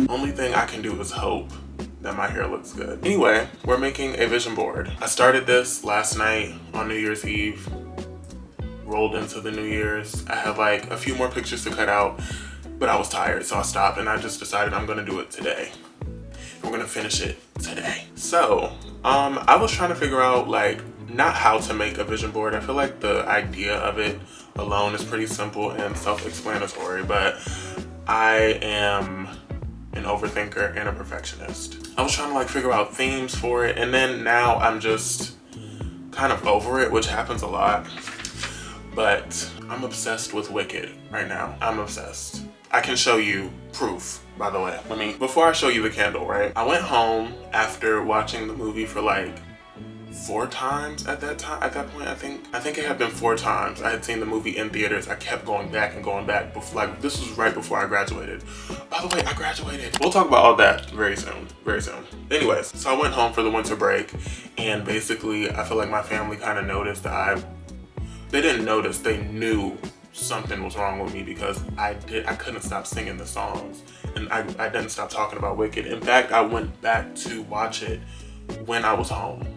Only thing I can do is hope that my hair looks good. Anyway, we're making a vision board. I started this last night on New Year's Eve, rolled into the New Year's. I had like a few more pictures to cut out, but I was tired, so I stopped and I just decided I'm gonna do it today. I'm gonna finish it today. So, I was trying to figure out like, not how to make a vision board. I feel like the idea of it alone is pretty simple and self-explanatory, but I am an overthinker and a perfectionist. I was trying to like figure out themes for it, and then now I'm just kind of over it, which happens a lot. But I'm obsessed with Wicked right now. I'm obsessed. I can show you proof, by the way. Before I show you the candle, right? I went home after watching the movie for like 4 times at that time. At that point, I think it had been 4 times. I had seen the movie in theaters. I kept going back and going back. Like, this was right before I graduated. By the way, I graduated. We'll talk about all that very soon. Very soon. Anyways, so I went home for the winter break, and basically, I feel like my family kind of noticed that they didn't notice, they knew something was wrong with me because I couldn't stop singing the songs, and I didn't stop talking about Wicked. In fact, I went back to watch it when I was home.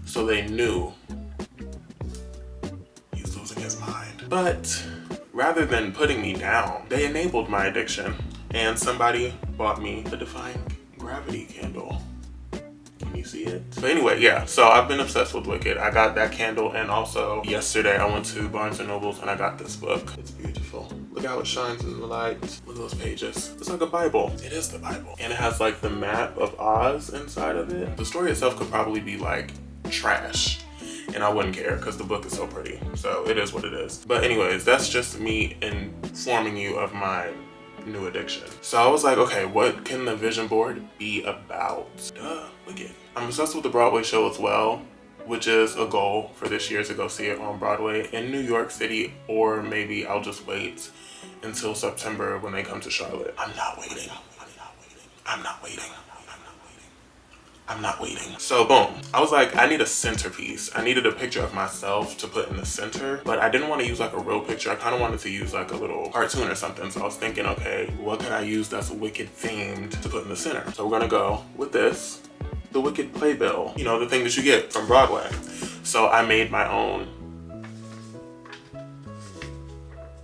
So they knew he's losing his mind. But rather than putting me down, they enabled my addiction, and somebody bought me a Defying Gravity candle. Can you see it? But anyway, yeah, so I've been obsessed with Wicked. I got that candle, and also yesterday I went to Barnes & Noble's and I got this book. It's beautiful. Look how it shines in the light. Look at those pages. It's like a Bible. It is the Bible. And it has like the map of Oz inside of it. The story itself could probably be like trash, and I wouldn't care because the book is so pretty. So it is what it is. But anyways, that's just me informing you of my new addiction. So I was like, okay, what can the vision board be about? Wicked. I'm obsessed with the Broadway show as well, which is a goal for this year to go see it on Broadway in New York City, or maybe I'll just wait until September when they come to Charlotte. I'm not waiting. So boom, I was like, I need a centerpiece. I needed a picture of myself to put in the center, but I didn't want to use like a real picture. I kind of wanted to use like a little cartoon or something. So I was thinking, okay, what can I use that's Wicked themed to put in the center? So we're gonna go with this, the Wicked playbill, you know, the thing that you get from Broadway. So I made my own.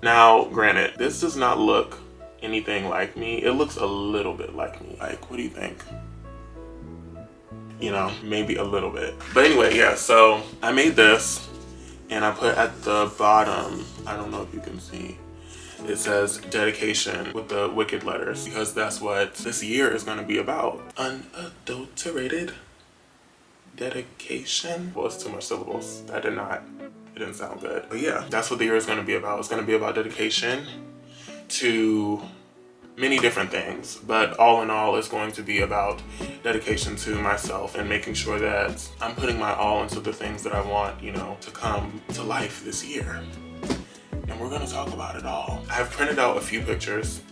Now, granted, this does not look anything like me. It looks a little bit like me. Like, what do you think? You know, maybe a little bit. But anyway, yeah, so I made this, and I put at the bottom, I don't know if you can see, it says dedication with the Wicked letters, because that's what this year is going to be about. Unadulterated dedication. Well, it's too much syllables. It didn't sound good. But yeah, that's what the year is going to be about. It's going to be about dedication to many different things, but all in all, it's going to be about dedication to myself and making sure that I'm putting my all into the things that I want, you know, to come to life this year. And we're gonna talk about it all. I've printed out a few pictures.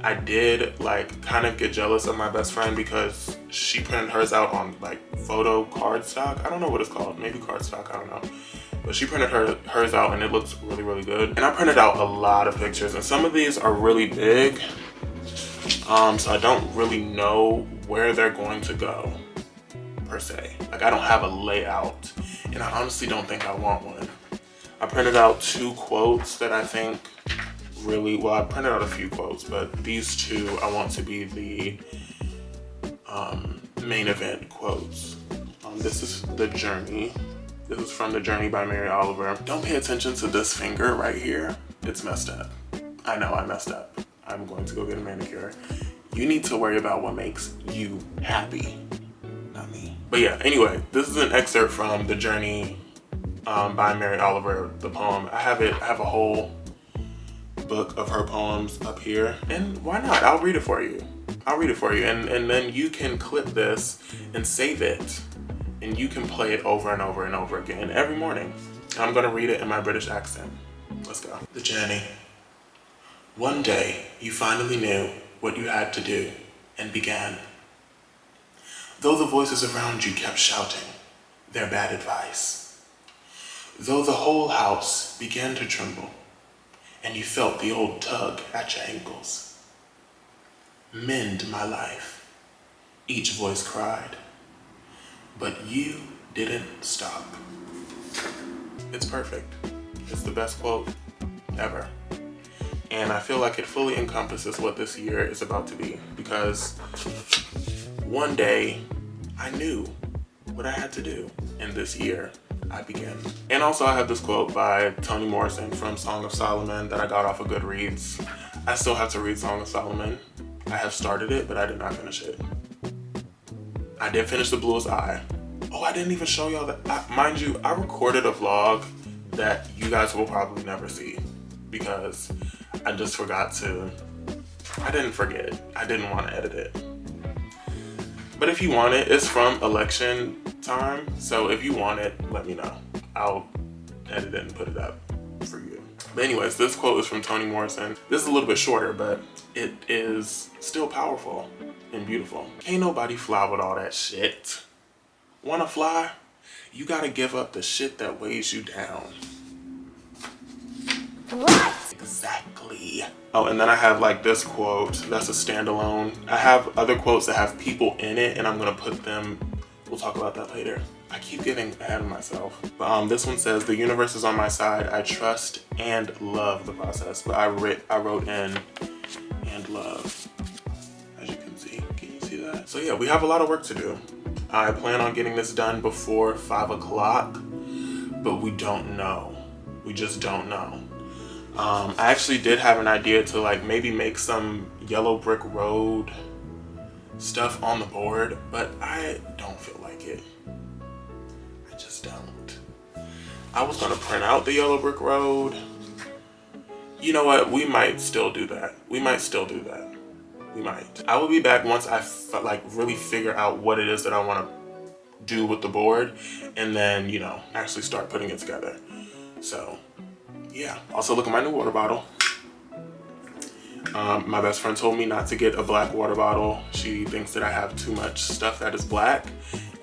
I did like kind of get jealous of my best friend because she printed hers out on like photo cardstock. I don't know what it's called, maybe cardstock, I don't know. But she printed hers out and it looks really, really good. And I printed out a lot of pictures, and some of these are really big. So I don't really know where they're going to go, per se. Like, I don't have a layout, and I honestly don't think I want one. I printed out 2 quotes that I think really, well, I printed out a few quotes, but these 2 I want to be the main event quotes. This is The Journey. This is from The Journey by Mary Oliver. Don't pay attention to this finger right here. It's messed up. I know I messed up. I'm going to go get a manicure. You need to worry about what makes you happy, not me. But yeah, anyway, this is an excerpt from The Journey by Mary Oliver, the poem. I have a whole book of her poems up here, and why not? I'll read it for you. And then you can clip this and save it, and you can play it over and over and over again every morning. And I'm gonna read it in my British accent. Let's go. The journey. One day, you finally knew what you had to do and began. Though the voices around you kept shouting their bad advice. Though the whole house began to tremble and you felt the old tug at your ankles. Mend my life, each voice cried, but you didn't stop. It's perfect. It's the best quote ever. And I feel like it fully encompasses what this year is about to be, because one day I knew what I had to do, and this year I began. And also I have this quote by Toni Morrison from Song of Solomon that I got off of Goodreads. I still have to read Song of Solomon. I have started it, but I did not finish it. I did finish The Bluest Eye. Oh, I didn't even show y'all that. Mind you, I recorded a vlog that you guys will probably never see because I just forgot to. I didn't forget. I didn't want to edit it. But if you want it, it's from election time. So if you want it, let me know. I'll edit it and put it up for you. But anyways, this quote is from Toni Morrison. This is a little bit shorter, but it is still powerful and beautiful. Can't nobody fly with all that shit. Wanna fly? You gotta give up the shit that weighs you down. What? Exactly. Oh, and then I have like this quote that's a standalone. I have other quotes that have people in it, and I'm gonna put them, we'll talk about that later. I keep getting ahead of myself. But this one says, the universe is on my side. I trust and love the process. But I wrote in and love, as you can see. Can you see that? So yeah, we have a lot of work to do. I plan on getting this done before 5 o'clock, but we don't know. We just don't know. I actually did have an idea to like maybe make some yellow brick road stuff on the board, but I don't feel like it. I just don't. I was gonna print out the yellow brick road. You know what? We might still do that. We might. I will be back once I like really figure out what it is that I want to do with the board, and then, you know, actually start putting it together. So yeah. Also, look at my new water bottle. My best friend told me not to get a black water bottle. She thinks that I have too much stuff that is black,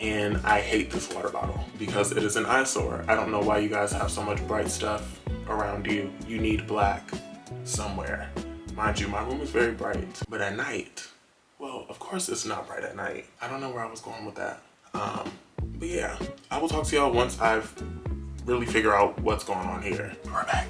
and I hate this water bottle because it is an eyesore. I don't know why you guys have so much bright stuff around you. You need black somewhere. Mind you, my room is very bright, but at night, well, of course it's not bright at night. I don't know where I was going with that. But yeah, I will talk to y'all once I've really figure out what's going on here. We're back.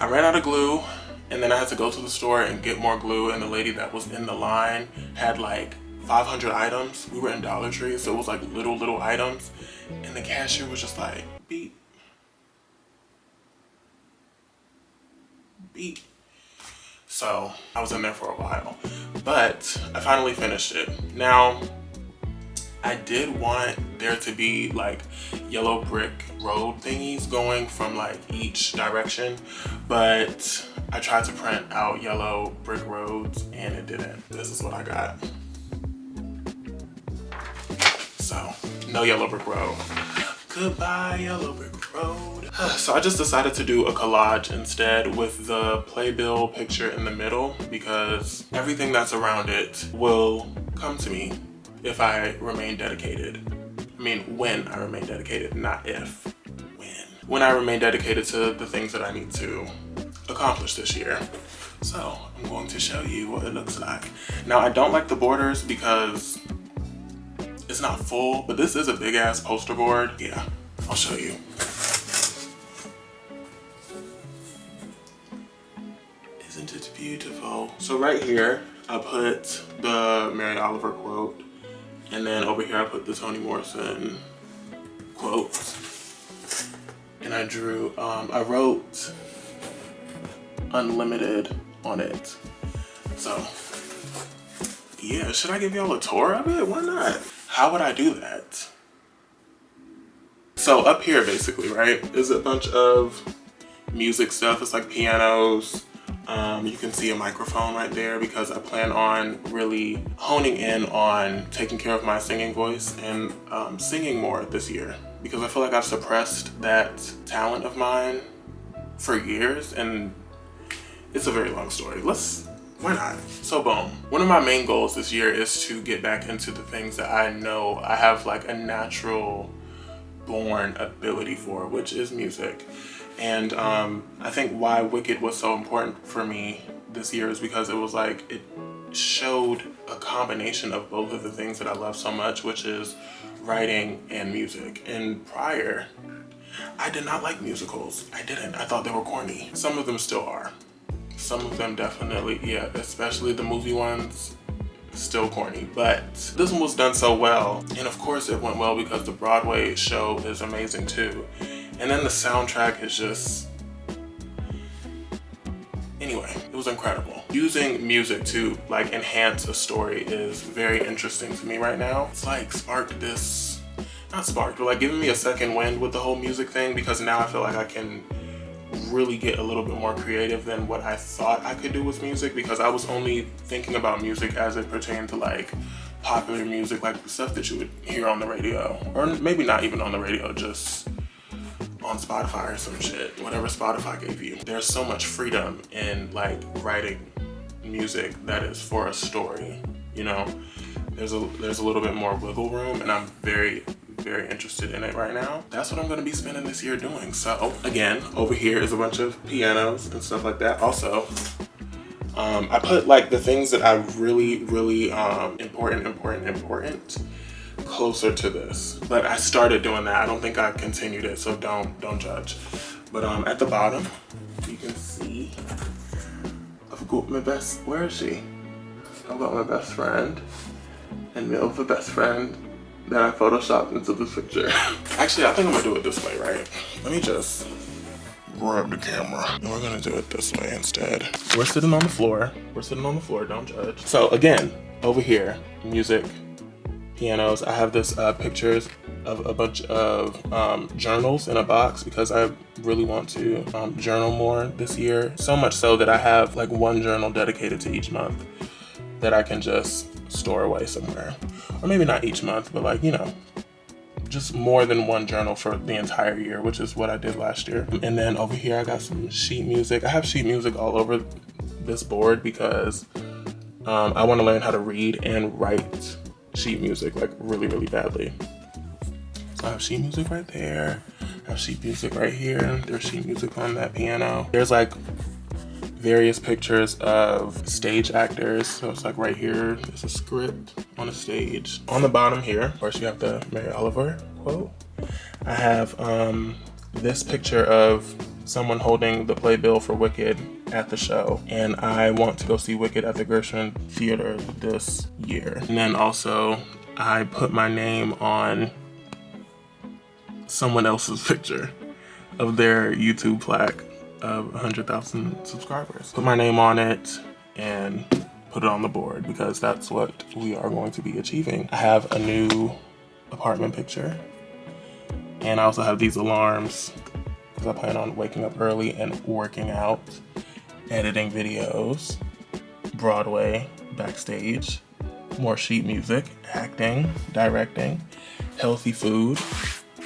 I ran out of glue, and then I had to go to the store and get more glue, and the lady that was in the line had like 500 items. We were in Dollar Tree, so it was like little items, and the cashier was just like, beep, beep. So I was in there for a while, but I finally finished it. Now, I did want there to be like yellow brick road thingies going from like each direction, but I tried to print out yellow brick roads and it didn't. This is what I got. So, no yellow brick road. Goodbye, yellow brick road. So I just decided to do a collage instead with the playbill picture in the middle, because everything that's around it will come to me if I remain dedicated. I mean, when I remain dedicated, not if. When I remain dedicated to the things that I need to accomplish this year. So I'm going to show you what it looks like. Now, I don't like the borders because it's not full, but this is a big ass poster board. Yeah, I'll show you. Isn't it beautiful? So right here, I put the Mary Oliver quote. And then over here I put the Toni Morrison quote. And I drew, I wrote unlimited on it. So Yeah, should I give y'all a tour of it? Why not? How would I do that? So up here basically, right, is a bunch of music stuff. It's like pianos. You can see a microphone right there because I plan on really honing in on taking care of my singing voice and singing more this year, because I feel like I've suppressed that talent of mine for years, and it's a very long story. Why not? So boom. One of my main goals this year is to get back into the things that I know I have like a natural born ability for, which is music. And I think why Wicked was so important for me this year is because it was like, it showed a combination of both of the things that I love so much, which is writing and music. And prior, I did not like musicals. I didn't. I thought they were corny. Some of them still are. Some of them definitely, yeah, especially the movie ones, still corny. But this one was done so well. And of course it went well because the Broadway show is amazing too. And then the soundtrack is just, anyway, it was incredible. Using music to like enhance a story is very interesting to me right now. It's like sparked this, not sparked, but like giving me a second wind with the whole music thing, because now I feel like I can really get a little bit more creative than what I thought I could do with music, because I was only thinking about music as it pertained to like popular music, like stuff that you would hear on the radio, or maybe not even on the radio, just on Spotify or some shit, whatever Spotify gave you. There's so much freedom in like writing music that is for a story, you know? There's a little bit more wiggle room, and I'm very interested in it right now. That's what I'm gonna be spending this year doing. So again, over here is a bunch of pianos and stuff like that. Also, I put like the things that I really important closer to this, but I started doing that. I don't think I continued it, so don't judge. But at the bottom, you can see I've got my best. Where is she? I've got my best friend and Mil's the best friend that I photoshopped into this picture. Actually, I think I'm gonna do it this way, right? Let me just grab the camera, and we're gonna do it this way instead. We're sitting on the floor. Don't judge. So again, over here, music, pianos. I have this pictures of a bunch of journals in a box because I really want to journal more this year. So much so that I have like one journal dedicated to each month that I can just store away somewhere. Or maybe not each month, but like, you know, just more than one journal for the entire year, which is what I did last year. And then over here, I got some sheet music. I have sheet music all over this board because I want to learn how to read and write sheet music like really badly. So I have sheet music right there. I have sheet music right here. There's sheet music on that piano. There's like various pictures of stage actors. So it's like right here, there's a script on a stage. On the bottom here, of course, you have the Mary Oliver quote. I have this picture of someone holding the playbill for Wicked at the show. And I want to go see Wicked at the Gershwin Theater this year. And then also, I put my name on someone else's picture of their YouTube plaque of 100,000 subscribers. Put my name on it and put it on the board because that's what we are going to be achieving. I have a new apartment picture, and I also have these alarms because I plan on waking up early and working out, editing videos, Broadway, backstage, more sheet music, acting, directing, healthy food,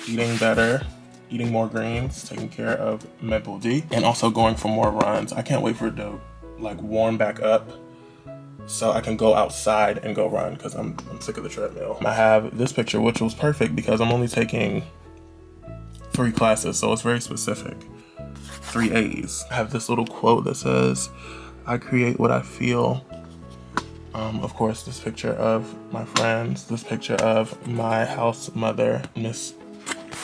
eating better, eating more greens, taking care of my body, and also going for more runs. I can't wait for it to like warm back up so I can go outside and go run because I'm sick of the treadmill. I have this picture, which was perfect because I'm only taking 3 classes, so it's very specific. 3 A's. I have this little quote that says, I create what I feel. Of course, this picture of my friends, this picture of my house mother, Miss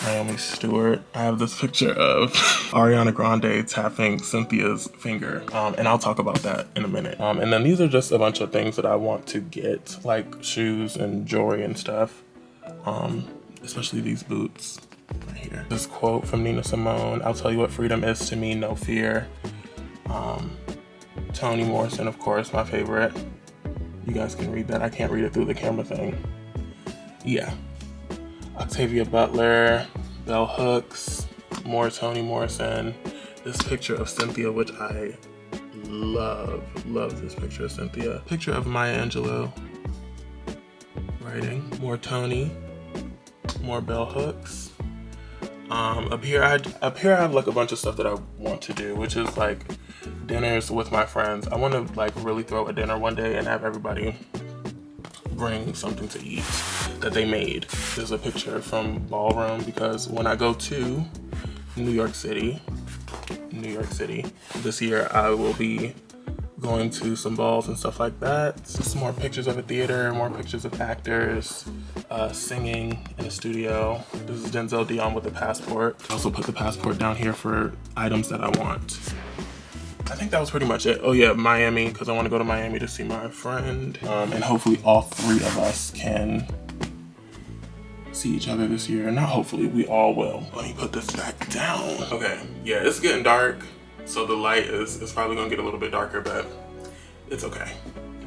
Naomi Stewart. I have this picture of Ariana Grande tapping Cynthia's finger, and I'll talk about that in a minute. And then these are just a bunch of things that I want to get, like shoes and jewelry and stuff, especially these boots right here. This quote from Nina Simone, I'll tell you what freedom is to me, no fear. Toni Morrison, of course, my favorite. you guys can read that. I can't read it through the camera thing. Yeah. Octavia Butler, Bell Hooks, more Toni Morrison. This picture of Cynthia, which I love this picture of Cynthia. Picture of Maya Angelou writing. More Toni, more Bell Hooks. Up here I have like a bunch of stuff that I want to do, which is like dinners with my friends. I want to like really throw a dinner one day and have everybody bring something to eat that they made. There's a picture from Ballroom, because when I go to New York City this year, I will be going to some balls and stuff like that. Some more pictures of a theater, more pictures of actors singing in a studio. This is Denzel Dion with the passport. I also put the passport down here for items that I want. I think that was pretty much it. Oh yeah, Miami, because I want to go to Miami to see my friend. And hopefully all three of us can see each other this year. Not hopefully, we all will. Let me put this back down. Okay, yeah, it's getting dark, so the light is probably gonna get a little bit darker, but it's okay.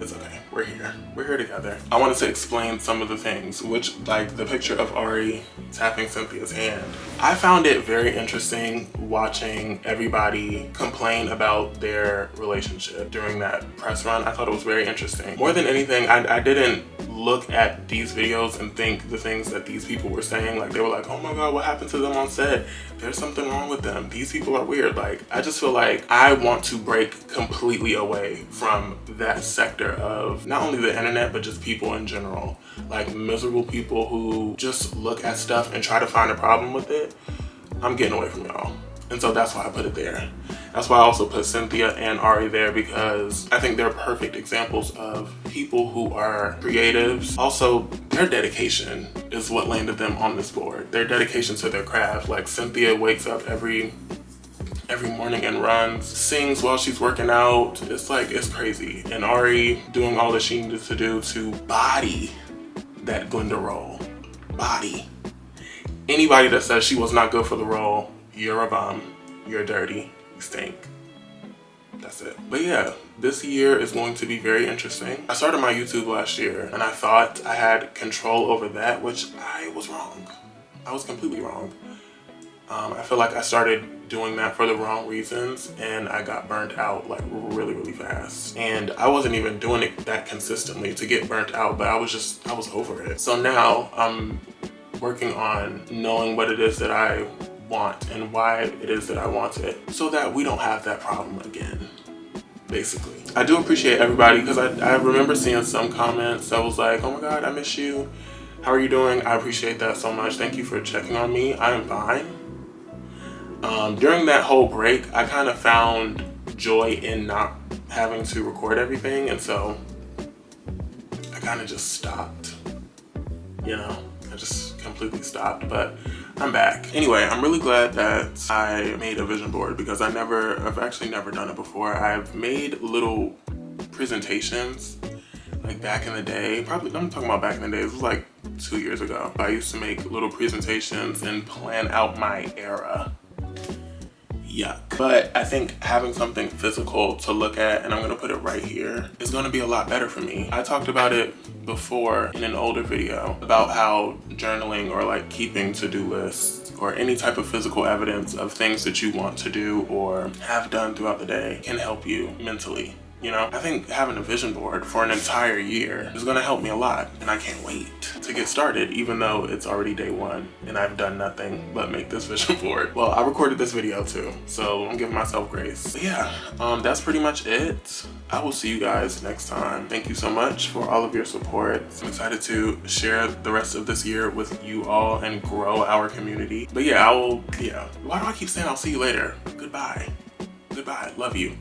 It's okay, we're here together. I wanted to explain some of the things, which, like the picture of Ari tapping Cynthia's hand. I found it very interesting watching everybody complain about their relationship during that press run. I thought it was very interesting. More than anything, I didn't look at these videos and think the things that these people were saying. Like, they were like, oh my God, what happened to them on set? There's something wrong with them. These people are weird. Like, I just feel like I want to break completely away from that sector of not only the internet, but just people in general. Like, miserable people who just look at stuff and try to find a problem with it. I'm getting away from y'all. And so that's why I put it there. That's why I also put Cynthia and Ari there, because I think they're perfect examples of people who are creatives. Also, their dedication is what landed them on this board. Their dedication to their craft. Like, Cynthia wakes up every morning and runs, sings while she's working out. It's like, it's crazy. And Ari doing all that she needed to do to body that Glinda role. Body. Anybody that says she was not good for the role, you're a bum, you're dirty, you stink. That's it. But yeah, this year is going to be very interesting. I started my YouTube last year and I thought I had control over that, which I was wrong. I was completely wrong. I feel like I started doing that for the wrong reasons and I got burnt out like really fast. And I wasn't even doing it that consistently to get burnt out, but I was over it. So now I'm working on knowing what it is that I want and why it is that I want it, so that we don't have that problem again, basically. I do appreciate everybody, because I remember seeing some comments that was like, oh my God, I miss you. How are you doing? I appreciate that so much. Thank you for checking on me. I am fine. During that whole break, I kind of found joy in not having to record everything, and so I kind of just stopped, you know? I just completely stopped, but I'm back. Anyway, I'm really glad that I made a vision board, because I've actually never done it before. I've made little presentations like back in the day. Probably, I'm talking about back in the day. This was like 2 years ago. I used to make little presentations and plan out my era. Yuck. But I think having something physical to look at, and I'm gonna put it right here, is gonna be a lot better for me. I talked about it before in an older video about how journaling or like keeping to-do lists or any type of physical evidence of things that you want to do or have done throughout the day can help you mentally. You know, I think having a vision board for an entire year is gonna help me a lot, and I can't wait to get started, even though it's already day one and I've done nothing but make this vision board. Well, I recorded this video too, so I'm giving myself grace. But yeah, that's pretty much it. I will see you guys next time. Thank you so much for all of your support. I'm excited to share the rest of this year with you all and grow our community. But yeah, why do I keep saying I'll see you later? Goodbye. Goodbye, love you.